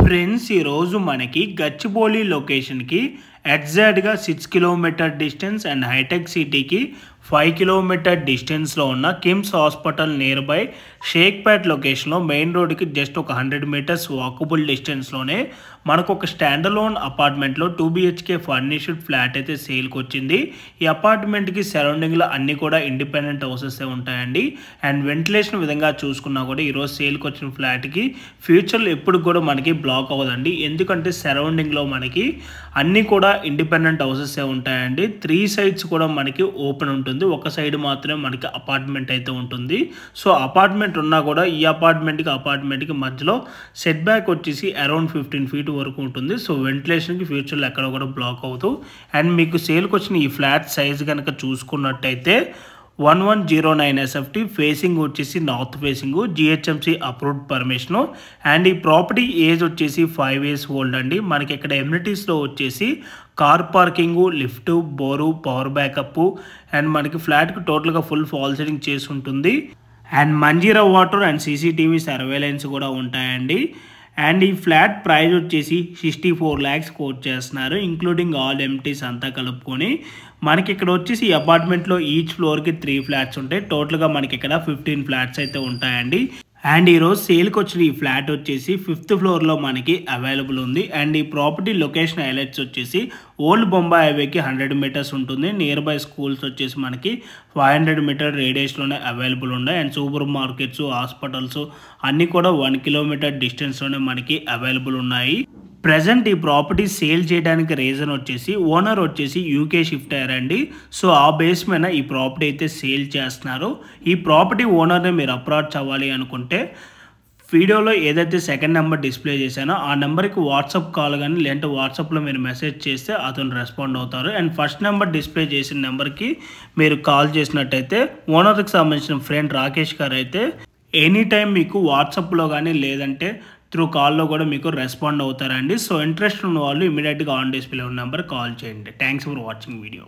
Friends ఈరోజు మనకి గచ్చిబౌలి లొకేషన్కి ఎగ్జాక్ట్గా 6 కిలోమీటర్ డిస్టెన్స్ అండ్ హైటెక్ సిటీకి 5 కిలోమీటర్ డిస్టెన్స్లో ఉన్న KIMS hospital near by Shaikpet లొకేషన్లో మెయిన్ రోడ్కి జస్ట్ ఒక 100 మీటర్స్ వాకబుల్ డిస్టెన్స్లోనే మనకు ఒక స్టాండలోన్ అపార్ట్మెంట్లో 2 BHK ఫర్నిష్డ్ ఫ్లాట్ అయితే సేల్కి వచ్చింది. ఈ అపార్ట్మెంట్కి సరౌండింగ్లో అన్నీ కూడా ఇండిపెండెంట్ హౌసెస్ ఉంటాయండి. అండ్ వెంటిలేషన్ విధంగా చూసుకున్నా కూడా ఈరోజు సేల్కి వచ్చిన ఫ్లాట్కి ఫ్యూచర్లో ఎప్పుడు కూడా మనకి బ్లాక్ అవ్వదండి. ఎందుకంటే సరౌండింగ్లో మనకి అన్నీ కూడా ఇండిపెండెంట్ హౌసెస్ ఉంటాయండి. 3 సైడ్స్ కూడా మనకి ఓపెన్ ఉంటుంది. ఒక సైడ్ మాత్రమే మనకి అపార్ట్మెంట్ అయితే ఉంటుంది. సో అపార్ట్మెంట్ ఉన్నా కూడా ఈ అపార్ట్మెంట్కి మధ్యలో సెట్ బ్యాక్ వచ్చేసి అరౌండ్ 15 feet వరకు ఉంటుంది. సో వెంటిలేషన్కి ఫ్యూచర్లో ఎక్కడ కూడా బ్లాక్ అవుతూ అండ్ మీకు సేల్కి వచ్చిన ఈ ఫ్లాట్ సైజ్ కనుక చూసుకున్నట్టయితే 1109 SFT ఫేసింగ్ వచ్చేసి north facing GHMC approved permission and ఈ ప్రాపర్టీ ఏజ్ వచ్చేసి 5 years ఓల్డ్ అండి. మనకి ఇక్కడ ఎమ్యూనిటీస్లో వచ్చేసి car parking, lift, bore, power backup and మనకి ఫ్లాట్కి టోటల్గా ఫుల్ ఫాల్ సీలింగ్ చేసి ఉంటుంది. And Manjira water and CCTV surveillance కూడా ఉంటాయండి. అండ్ ఈ ఫ్లాట్ ప్రైస్ వచ్చేసి 64 lakhs కోట్ చేస్తున్నారు, ఇంక్లూడింగ్ ఆల్ ఎంటీస్ అంతా కలుపుకొని. మనకి ఇక్కడ వచ్చేసి ఈ అపార్ట్మెంట్లో ఈచ్ ఫ్లోర్కి 3 flats ఉంటాయి. టోటల్గా మనకి ఇక్కడ 15 flats అయితే ఉంటాయండి. అండ్ ఈరోజు సేల్కి వచ్చిన ఈ ఫ్లాట్ వచ్చేసి 5th floorలో మనకి అవైలబుల్ ఉంది. అండ్ ఈ ప్రాపర్టీ లొకేషన్ హైలైట్స్ వచ్చేసి ఓల్డ్ బొంబాయి హైవేకి 100 meters ఉంటుంది. నియర్ బై స్కూల్స్ వచ్చేసి మనకి 500 meter రేడియస్లోనే అవైలబుల్ ఉన్నాయి. అండ్ సూపర్ మార్కెట్స్, హాస్పిటల్స్ అన్నీ కూడా 1 kilometer డిస్టెన్స్లోనే మనకి అవైలబుల్ ఉన్నాయి. ప్రజెంట్ ఈ ప్రాపర్టీ సేల్ చేయడానికి రీజన్ వచ్చేసి ఓనర్ వచ్చేసి UK షిఫ్ట్ అయ్యారండి. సో ఆ బేస్ మీద ఈ ప్రాపర్టీ అయితే సేల్ చేస్తున్నారు. ఈ ప్రాపర్టీ ఓనర్ని మీరు అప్రోచ్ అవ్వాలి అనుకుంటే వీడియోలో ఏదైతే సెకండ్ నెంబర్ డిస్ప్లే చేశానో ఆ నెంబర్కి వాట్సాప్ కాల్ కానీ లేదంటే వాట్సాప్లో మీరు మెసేజ్ చేస్తే అతను రెస్పాండ్ అవుతారు. అండ్ ఫస్ట్ నెంబర్ డిస్ప్లే చేసిన నెంబర్కి మీరు కాల్ చేసినట్టయితే ఓనర్కి సంబంధించిన ఫ్రెండ్ రాకేష్ గారు అయితే ఎనీ టైం మీకు వాట్సాప్లో కానీ లేదంటే త్రూ కాల్లో కూడా మీకు రెస్పాండ్ అవుతారండి. సో ఇంట్రెస్ట్ ఉన్న వాళ్ళు ఇమీడియట్గా ఆన్ డిస్ప్లే ఉన్న నెంబర్ కాల్ చేయండి. Thanks for watching video.